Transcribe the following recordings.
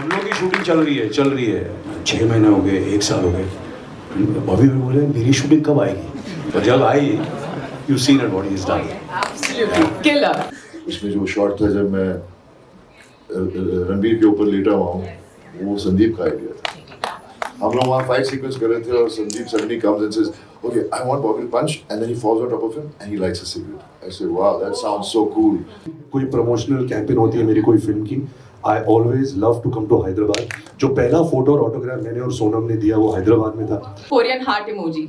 हम लोग की शूटिंग चल रही है 6 महीने हो गए, 1 साल हो गए। बॉबी बोले मेरी शूटिंग कब आएगी, और जब आई you seen it what he is done, absolutely killer. उसमें जो शॉट था जब मैं रणबीर के ऊपर लेटा हुआ हूँ, वो संदीप का आइडिया था। हम लोग वहाँ फाइट सीक्वेंस कर रहे थे और Sandeep suddenly comes and says, "Okay, I want Bobby to punch," and then he falls on top of him and he lights a cigarette. I said, "Wow, that sounds so cool." कोई promotional campaign होती है मेरी कोई film की, I always love to come to Hyderabad. जो पहला photo और autograph मैंने और सोनम ने दिया वो हैदराबाद में था। Korean heart emoji.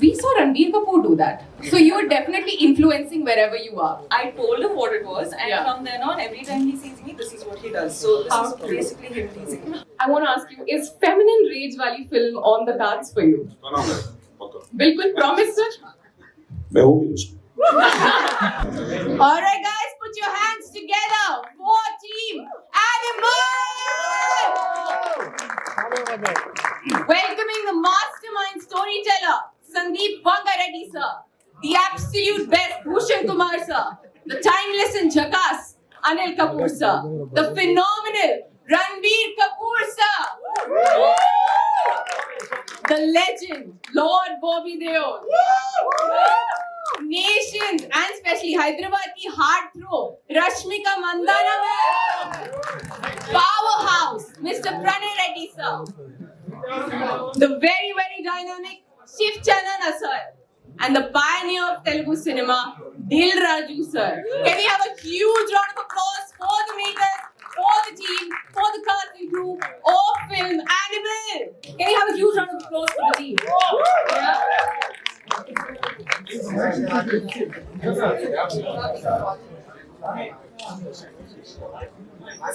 We saw Ranbir Kapoor do that. So you are definitely influencing wherever you are. I told him what it was, and Yeah. from then on, every time he sees me, this is what he does. So this is basically him teasing. I want to ask you, is feminine rage wali film on the cards for you? बिल्कुल promise sir. मैं हूँ भी उसमें। All right guys, put your hands together for team Animal. Welcoming the mastermind storyteller Sandeep Reddy sir, the absolute best Bhushan Kumar sir, the timeless and jackass Anil Kapoor sir, the phenomenal Ranbir Kapoor sir, the legend Lord Bobby Deol, nations and especially Hyderabad ki heartthrob Rashmika Mandanna, powerhouse Mr. Pranay Reddy sir, the very very dynamic Shiv Chanana sir, and the pioneer of Telugu cinema Dil Raju sir. Can we have a huge round of applause for the makers, for the team, for the cast and crew of film Animal? Can we have a huge round of applause for the team?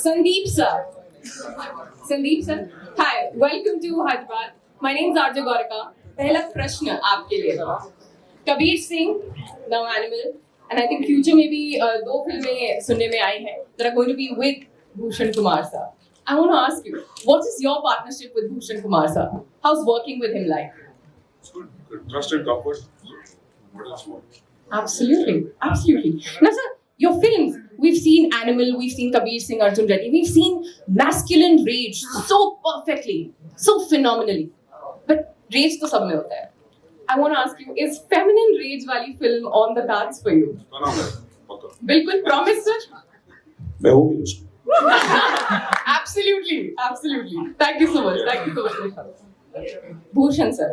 Sandeep sir. Sandeep sir. Hi, welcome to Hyderabad. My name is RJ Gaurika. पहला प्रश्न आपके लिए Kabir Singh, now animal, and I think future में भी 2 फिल्में सुनने में आई हैं that are going to be with Bhushan Kumar sir. I want to ask you, what is your partnership with Bhushan Kumar sir? How's working with him like? It's good. Trust and comfort. What else more? Absolutely, absolutely. Now sir, your films, we've seen Animal, we've seen Kabir Singh, Arjun Reddy, we've seen masculine rage so perfectly, so phenomenally. But rage तो सब में होता है. I want to ask you, is feminine rage वाली film on the cards for you? पक्का. बिल्कुल promise sir. मैं हूँ भी उसमें। Absolutely, absolutely. Thank you so much. Thank you so much. Bhushan sir,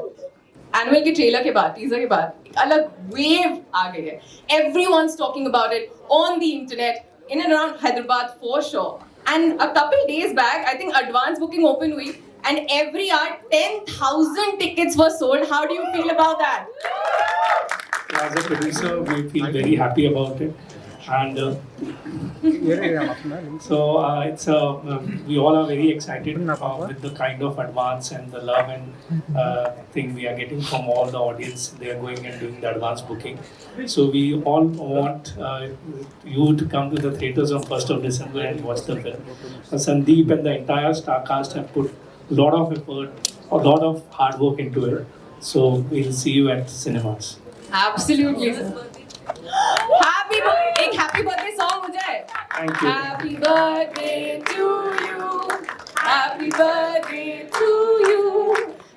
animal के ट्रेलर के बाद, टीजर के बाद एक अलग वेव आ गई है. Everyone's talking about it on the internet, in and around Hyderabad for sure. And a couple days back, I think advance booking open week, and every hour 10,000 tickets were sold. How do you feel about that? As a producer, we feel very happy about it, and so it's we all are very excited with the kind of advance and the love and thing we are getting from all the audience. They are going and doing the advance booking. So we all want you to come to the theaters on 1st of December and watch the film. Sandeep and the entire star cast have put a lot of effort, a lot of hard work into it. So we'll see you at cinemas. Absolutely. Happy birthday! एक happy birthday song हो जाए. Thank you. Happy birthday to you. Happy birthday to you.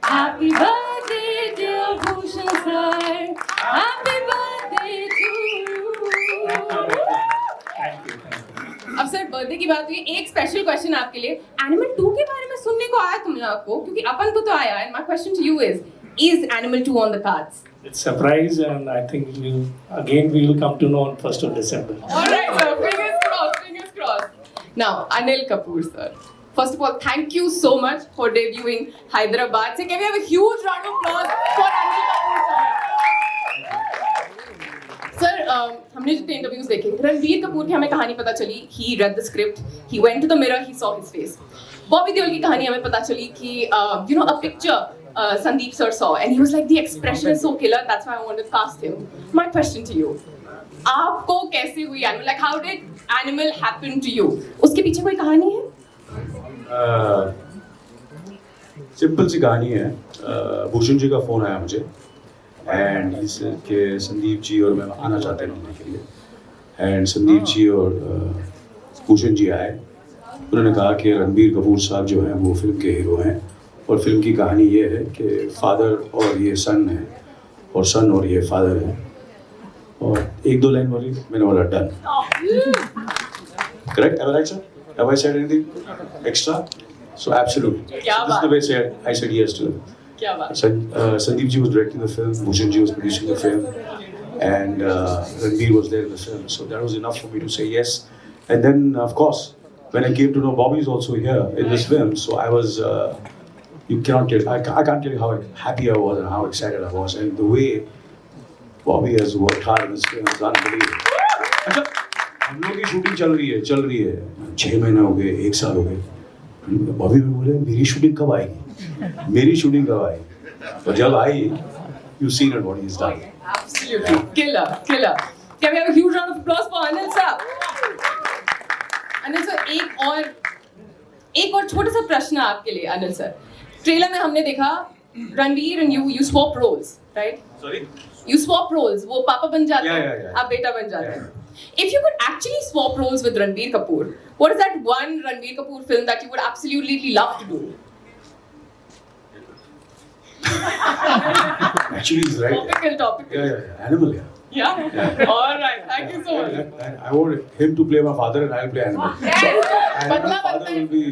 Happy birthday dear Bhushan sir. Happy birthday to you. Thank you. अब sir birthday की बात हुई, एक special question आपके लिए. एनिमल 2 के बारे में सुनने को आया तुम लोग को, क्योंकि अपन को तो आया. And my question to you is Animal 2 on the cards? It's a surprise, and I think we will come to know on 1st of December. All right, sir. Fingers crossed. Fingers crossed. Now, Anil Kapoor, sir. First of all, thank you so much for debuting Hyderabad. So, can we have a huge round of applause for Anil Kapoor, sir? Sir, हमने जितने interviews देखे, रणबीर कपूर की हमें कहानी पता चली. He read the script. He went to the mirror. He saw his face. Bobby Deol की कहानी हमें पता चली कि a picture Sandeep sir saw, and he was like, the expression is so killer. That's why I wanted to cast him. My question to you: आपको कैसे हुई Animal? Like, how did Animal happen to you? उसके पीछे कोई कहानी है? Simple सी कहानी है. भूषण जी का फोन आया मुझे एंड के संदीप जी और मैं आना चाहते हैं मिलने के लिए. एंड संदीप जी और भूषण जी आए उन्होंने कहा कि रणबीर कपूर साहब जो हैं वो फिल्म के हीरो हैं और फिल्म की कहानी ये है कि फादर और ये सन है और सन और ये फादर है और एक दो लाइन बोली मैंने बोला done correct am I right sir have I said anything extra so absolutely क्या so this is the way I said yes to it. क्या बात Sandeep ji was directing the film, Bhushan ji was producing the film, and Ranbir was there in the film. So that was enough for me to say yes. And then, of course, when I came to know Bobby is also here in this film, so I was, you cannot tell, I can't tell you how happy I was and how excited I was. And the way Bobby has worked hard in this film is unbelievable. अच्छा, हम लोग की shooting चल रही है 6 महीने हो गए 1 साल हो गए बॉबी भी बोले मेरी शूटिंग कब आएगी और जब आई you seen it what he is done Absolutely. Killer. Can we have a huge round of applause for Anil sir? Anil sir, एक और छोटा सा प्रश्न आपके लिए अनिल सर ट्रेलर में हमने देखा Ranveer and you swap roles right sorry you swap roles वो पापा बन जाते हैं Yeah. आप बेटा बन जाते हैं If you could actually swap roles with Ranbir Kapoor, what is that one Ranbir Kapoor film that you would absolutely love to do? Actually, he's right. Topical. Yeah. Animal, yeah. Yeah? All right. Thank you so much. I want him to play my father and I'll play Animal. Yes. And my Badla father banta hai. will be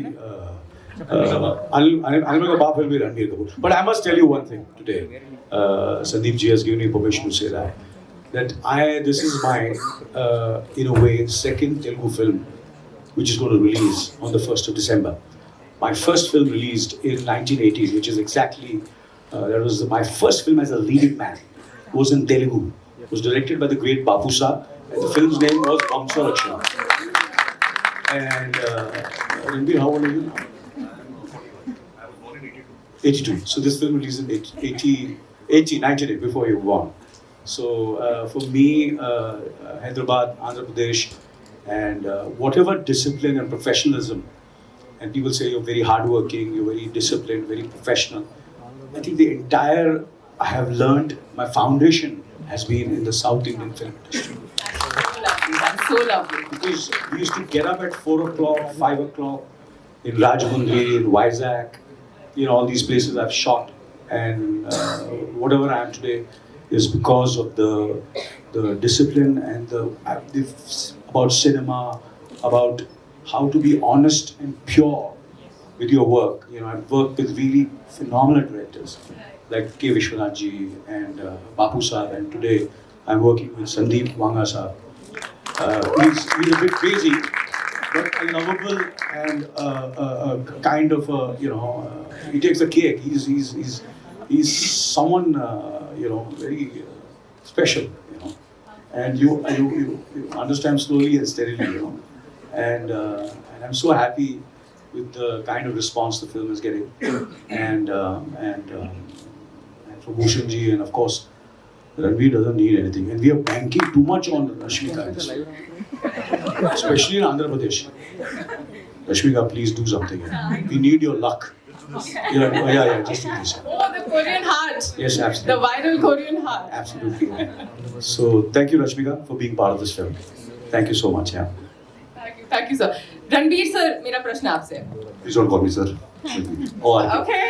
Anil Kapoor will be Ranbir Kapoor. But I must tell you one thing today. Sandeep ji has given me permission to say that this is my, in a way, second Telugu film which is going to release on the 1st of December. My first film released in 1980, which is exactly, that was my first film as a leading man, was in Telugu. It was directed by the great Bapu Saab, and the film's name was Vamsa Rakshana. And Ranbir, how old are you now? 82. So this film released in 1980, before you were born. So for me, Hyderabad, Andhra Pradesh, and whatever discipline and professionalism, and people say you're very hardworking, you're very disciplined, very professional. I think the entire, I have learned, my foundation has been in the South Indian film industry. That's so lovely. Because we used to get up at 4 o'clock, 5 o'clock in Rajahmundry, in Vizag, all these places I've shot. And whatever I am today is because of the discipline and about cinema, about how to be honest and pure with your work. I've worked with really phenomenal directors like K. Vishwanath ji and Bapu Saab, and today I'm working with Sandeep Saab. He's a bit crazy, but lovable and kind of he takes the cake. He's someone very special, and you understand slowly and steadily, and I'm so happy with the kind of response the film is getting, and from Bhushan ji, and of course Ranbir doesn't need anything, and we are banking too much on Rashmika in this film, especially in Andhra Pradesh. Rashmika, please do something. We need your luck. Yeah, just do this. Oh, the Korean heart. Yes, absolutely. The viral Korean heart. Absolutely. So, thank you, Rashmika, for being part of this film. Thank you so much. Yeah. Thank you, sir. Ranbir sir, मेरा प्रश्न आपसे है. Please don't call me sir. Okay.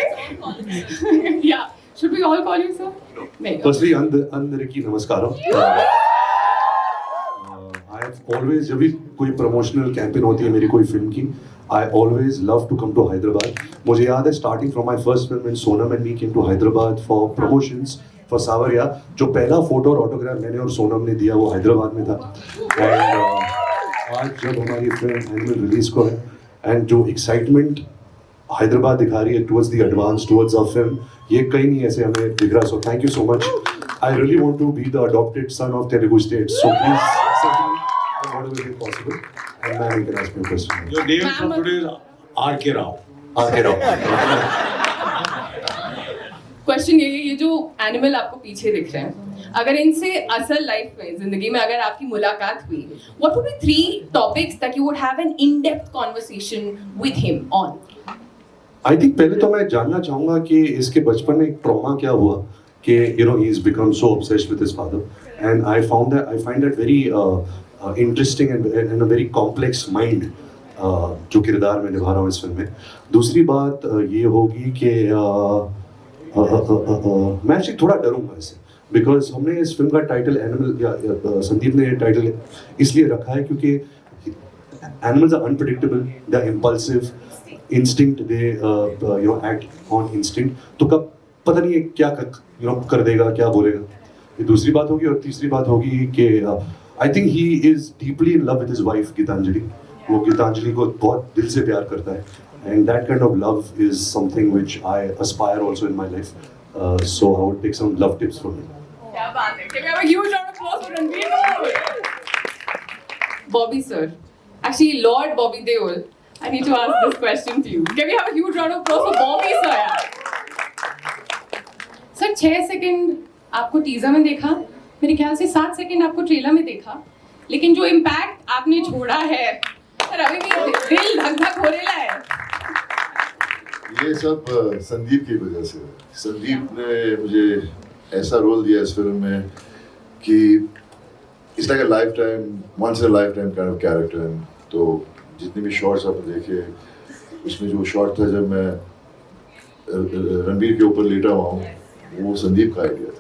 Yeah. Should we all call you sir? No. Firstly, अंदरिकी नमस्कारम. I have always, जब भी कोई promotional campaign होती है मेरी कोई फिल्म की, I always love to come to Hyderabad. मुझे याद है starting from my first film when Sonam and me came to Hyderabad for promotions for Savarya, जो पहला फोटो और ऑटोग्राफ मैंने और सोनम ने दिया वो हैदराबाद में था. And आज जब हमारी फिल्म एनिमल रिलीज को है and जो excitement हैदराबाद दिखा रही है towards the advance, towards our film, ये कहीं नहीं ऐसे हमें दिख रहा. So thank you so much. I really want to be the adopted son of Telugu state. So please accept me in whatever way possible. And now you can ask me a question. Your name from today is RK Rao. RK Rao. Question ये जो animal आपको पीछे दिख रहे हैं, अगर इनसे असल लाइफ में जिंदगी में अगर आपकी मुलाकात हुई, what would be 3 topics that you would have an in-depth conversation with him on? I think पहले तो मैं जानना चाहूँगा कि इसके बचपन में एक ट्रॉमा क्या हुआ कि he's become so obsessed with his father, and I find that very interesting and a very complex mind. जो किरदार मैं निभा रहा हूँ इस फिल्म में। दूसरी बात ये होगी कि मैं एक्चुअली थोड़ा डरूंगा इससे, बिकॉज हमने इस फिल्म का टाइटल एनिमल या संदीप ने टाइटल इसलिए रखा है क्योंकि animals are unpredictable, they are impulsive, instinct, they act on instinct, तो कब पता नहीं है क्या कर देगा, क्या बोलेगा। ये दूसरी बात होगी। और तीसरी बात होगी कि I think he is deeply in love with his wife Geetanjali. वो गीतांजलि को बहुत दिल से प्यार करता है, and that kind of love is something which I aspire also in my life, so I would take some love tips from him. क्या बात है! Can we have a huge round of applause for Ranbir Kapoor? Bobby sir, actually Lord Bobby Deol, I need to ask this question to you. Can we have a huge round of applause for Bobby sir? Sir 6 second आपको teaser में देखा, मेरे ख्याल से 7 second आपको trailer में देखा, लेकिन जो इम्पैक्ट आपने छोड़ा है सर अभी भी दिल धक धक हो रहा है। ये सब संदीप की वजह से। संदीप ने मुझे ऐसा रोल दिया इस फिल्म में कि it's like a lifetime, once in a lifetime kind of character. तो जितने भी शॉट्स आपने देखे, उसमें जो शॉट था जब मैं रणबीर के ऊपर लेटा हुआ हूँ, वो संदीप का आइडिया था।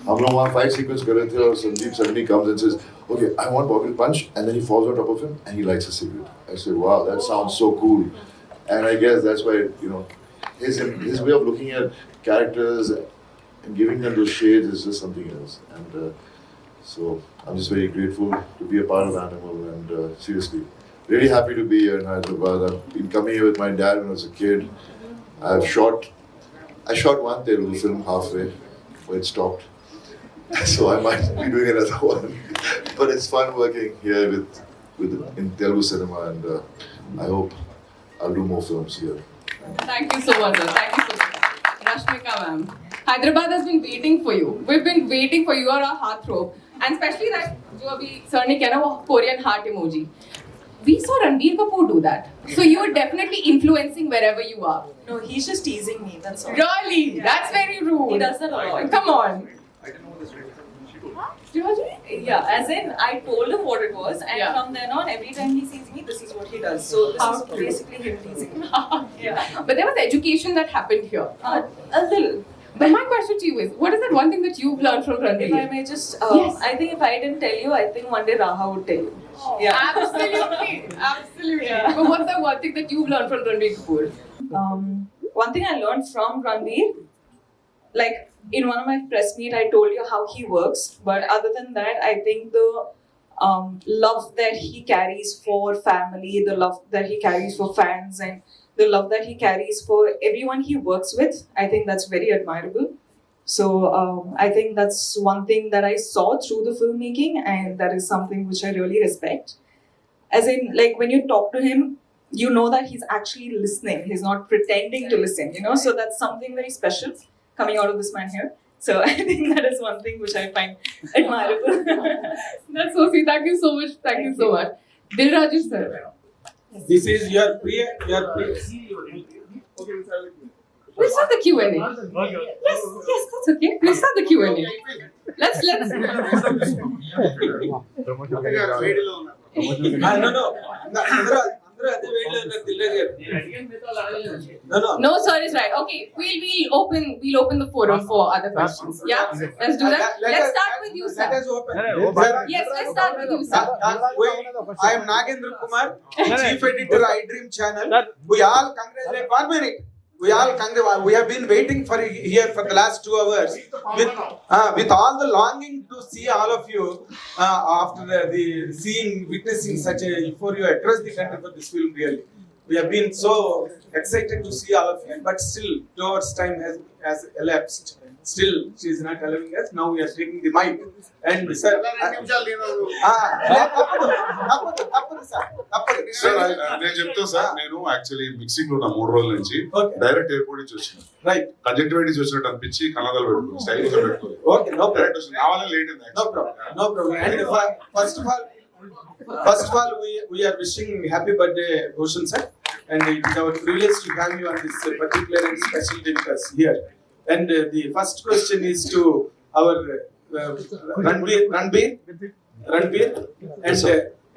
हम लोग वहाँ फाइट सीक्वेंस कर रहे थे और Sandeep suddenly comes and says, "Okay, I want Bobby to punch," and then he falls on top of him and he lights a cigarette. I said, "Wow, that sounds so cool," and I guess that's why his way of looking at characters and giving them those shades is just something else. And so I'm just very grateful to be a part of Animal, and seriously, really happy to be here in Hyderabad. I've been coming here with my dad when I was a kid. I shot one Telugu film halfway, where it stopped. So I might be doing another one. But it's fun working here in Telugu cinema, and I hope I'll do more films here. Thank you so much, sir. Thank you so much. Rashmika ma'am, Hyderabad has been waiting for you. We've been waiting for you. You are our heartthrob. And especially that, जो अभी sir ने किया ना वो Korean heart emoji. We saw Ranbir Kapoor do that. So you are definitely influencing wherever you are. No, he's just teasing me, that's all. Really? That's very rude. He does that a lot. Come on. I didn't know this right. Really? Yeah, as in, I told him what it was, and Yeah. from then on, every time he sees me, this is what he does. So this How is cute. basically him teasing me. Yeah. But there was education that happened here. A little. But my question to you is, what is that one thing that you've learned from Ranbir? If I may just, Yes. I think if I didn't tell you, I think one day Raha would tell you. Yeah. Absolutely. Absolutely. Yeah. But what's that one thing that you've learned from Ranbir Kapoor? One thing I learned from Ranbir, like in one of my press meet, I told you how he works. But other than that, I think the love that he carries for family, the love that he carries for fans, and the love that he carries for everyone he works with, I think that's very admirable. So I think that's one thing that I saw through the filmmaking, and that is something which I really respect. As in, like when you talk to him, you know that he's actually listening. He's not pretending to listen, So that's something very special coming out of this man here. So I think that is one thing which I find admirable. That's so sweet. Thank you so much. Thank you so much. Dilraju sir. This is your pre. We'll start the Q&A. Yes, that's okay. We'll start the Q&A. Let's. No, sir is right. Okay, we'll open the forum for other questions. Yeah, let's do that. Let's start with you, sir. Let us open. Yes, let's start with you, sir. I am Nagendra Kumar, Chief Editor, iDream Channel. We all congratulate. 1 minute. We have been waiting for here for the last 2 hours with all the longing to see all of you after witnessing such a euphoria across the country for this film. Really, we have been so excited to see all of you, but still 2 hours time has elapsed. Still, she is not allowing us. Now we are taking the mic. And sir, sir నేను చెప్తాను sir, నేను actually mixing లో నా 3 రోజుల నుంచి direct airport నుంచి వచ్చిన. Right. కంజక్టివిటీస్ వచ్చినట్టు అనిపించి కన్నదాలు పెట్టుకుని స్టైల్ గా పెట్టుకోవాలి. ఓకే, నో డైరెక్ట్ వచ్చిన నా వల్ల లేట్ అయింది. No problem. And first of all, we are wishing happy birthday, Bhushan sir. And it is our privilege to have you on this particular and special day with us here. And the first question is to our Ranbir, and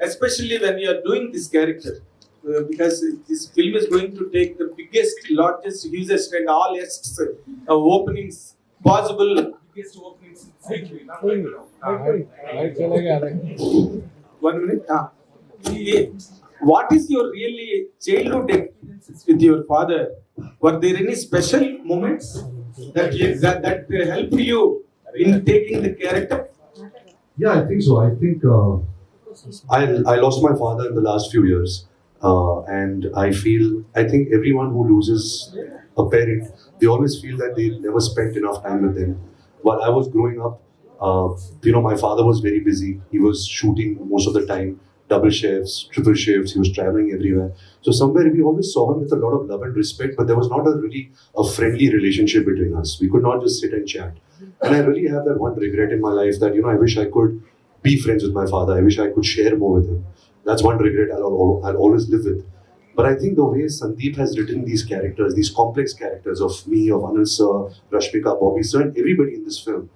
especially when you are doing this character, because this film is going to take the biggest, largest, hugest, and all openings possible. Biggest openings in century. 1 minute. What is your really childhood experiences with your father? Were there any special moments that helped you in taking the character? Yeah, I think so. I think I lost my father in the last few years, and I think everyone who loses a parent, they always feel that they never spent enough time with them. While I was growing up, my father was very busy. He was shooting most of the time, double shifts, triple shifts. He was traveling everywhere. So somewhere we always saw him with a lot of love and respect, but there was not a friendly relationship between us. We could not just sit and chat. And I really have that one regret in my life that, I wish I could be friends with my father. I wish I could share more with him. That's one regret I'll always live with. But I think the way Sandeep has written these characters, these complex characters of me, of Anil sir, Rashmika, Bobby sir, and everybody in this film,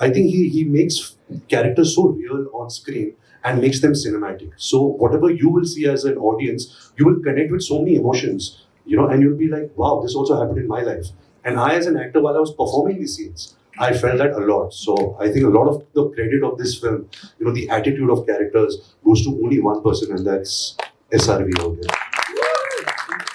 I think he makes characters so real on screen and makes them cinematic. So whatever you will see as an audience, you will connect with so many emotions, and you'll be like, wow, this also happened in my life. And I, as an actor, while I was performing these scenes, I felt that a lot. So I think a lot of the credit of this film, the attitude of characters goes to only one person, and that's SRV out there.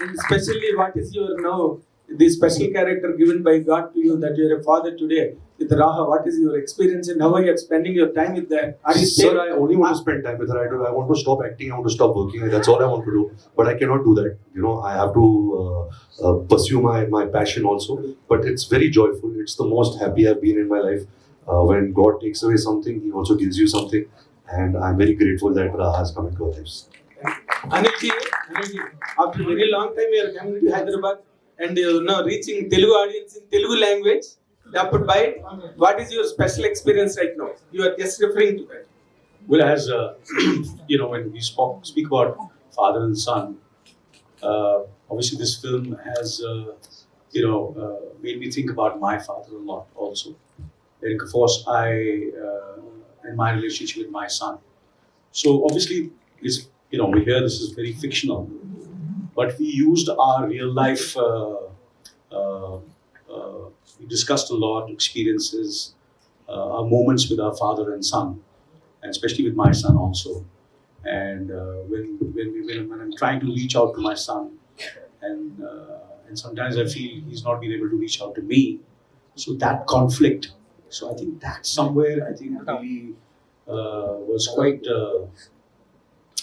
And especially, what is your the special character given by God to you, that you are a father today with Raha? What is your experience and how are you spending your time with that? Sir, I only want to spend time with her. I want to stop acting. I want to stop working. That's all I want to do. But I cannot do that. I have to pursue my passion also. But it's very joyful. It's the most happy I've been in my life. When God takes away something, He also gives you something. And I'm very grateful that Raha has come into our lives. Anil K, after a very long time, you are coming to Hyderabad and reaching Telugu audience in Telugu language. What is your special experience right now? You are just referring to that. Well, as when we speak about father and son, obviously this film has made me think about my father a lot also. And of course, and my relationship with my son. So obviously, it's we hear this is very fictional, but we used our real life. We discussed a lot experiences, our moments with our father and son, and especially with my son also. And when I'm trying to reach out to my son, and sometimes I feel he's not been able to reach out to me. So that conflict. So I think that somewhere really was quite.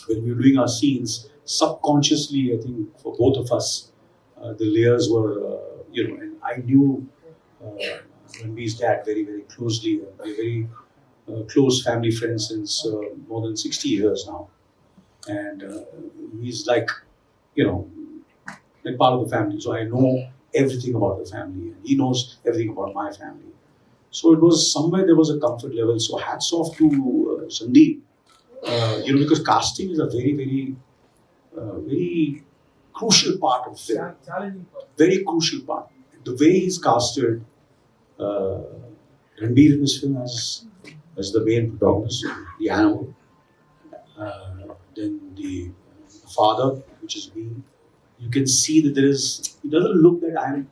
When we were doing our scenes, subconsciously, I think for both of us, the layers were, and I knew Ranbir's dad very, very closely. We're very close family friends since more than 60 years now. And he's like part of the family. So I know everything about the family. And he knows everything about my family. So it was somewhere there was a comfort level. So hats off to Sandeep. Because casting is a very, very, very crucial part of film. Very crucial part. The way he's casted Ranbir in this film as the main protagonist, the animal, then the father, which is me. You can see that it doesn't look that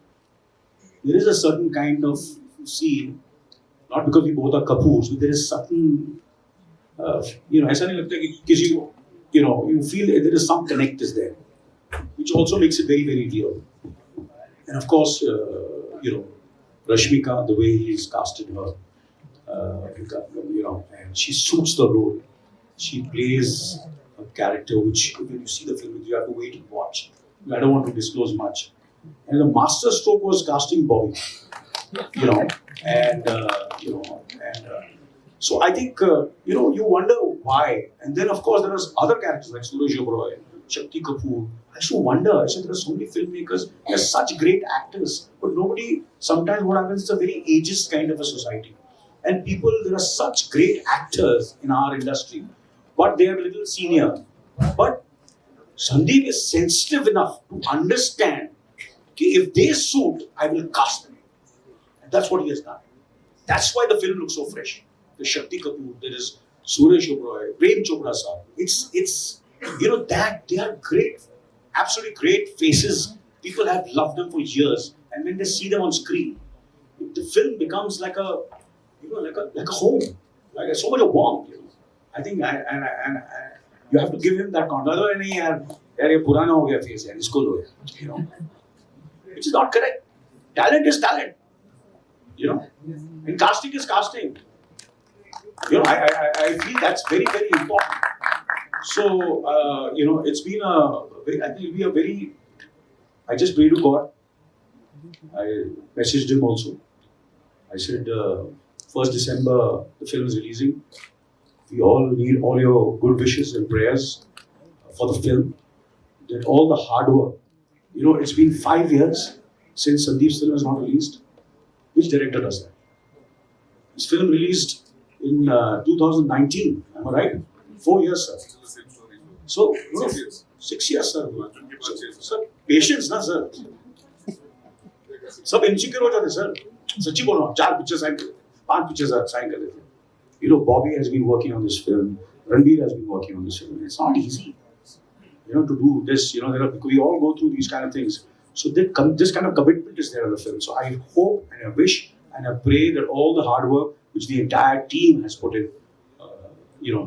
there is a certain kind of scene, not because we both are Kapoors, but there is certain ऐसा नहीं लगता कि किसी को you feel there is some connect is there, which also makes it very, very real. And of course, Rashmika, the way he's casted her, and she suits the role. She plays a character which, when you see the film, you have to wait and watch. I don't want to disclose much. And the master stroke was casting Bobby, so I think, you wonder why. And then, of course, there are other characters like Suresh Oberoi, Shakti Kapoor. I used to wonder, there are so many filmmakers, they are such great actors, but sometimes what happens is a very ageist kind of a society. And there are such great actors in our industry, but they are a little senior. But Sandeep is sensitive enough to understand that if they suit, I will cast them. And that's what he has done. That's why the film looks so fresh. There's Shakti Kapoor, there is Suresh Oberoi, Prem Chopra sir. It's that they are great absolutely great faces. People have loved them for years, and when they see them on screen, the film becomes like a, like a home, like so much of warmth. I think, you have to give him that content. Otherwise, नहीं यार, यार ये पुराना हो गया face यार, इसको लो यार, which is not correct. Talent is talent, and casting is casting. I feel that's very, very important. So, it's been I think it'll be a very, I just pray to God. I messaged him also. I said, 1st December, the film is releasing. We all need all your good wishes and prayers for the film. That all the hard work. It's been 5 years since Sandeep's film was not released. Which director does that? His film released in 2019. Am I right? 4 years, sir. So, 6 years, sir. Sir, patience, na, sir. सब insecure हो जाते sir. सच्ची बोल रहा हूँ. 4 pictures sign, 5 pictures sign कर देते. Bobby has been working on this film. Ranbir has been working on this film. It's not easy, to do this. We all go through these kind of things. So this kind of commitment is there in the film. So I hope and I wish and I pray that all the hard work which the entire team has put in,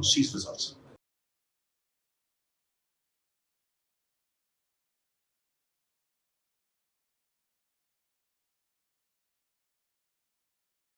sees results.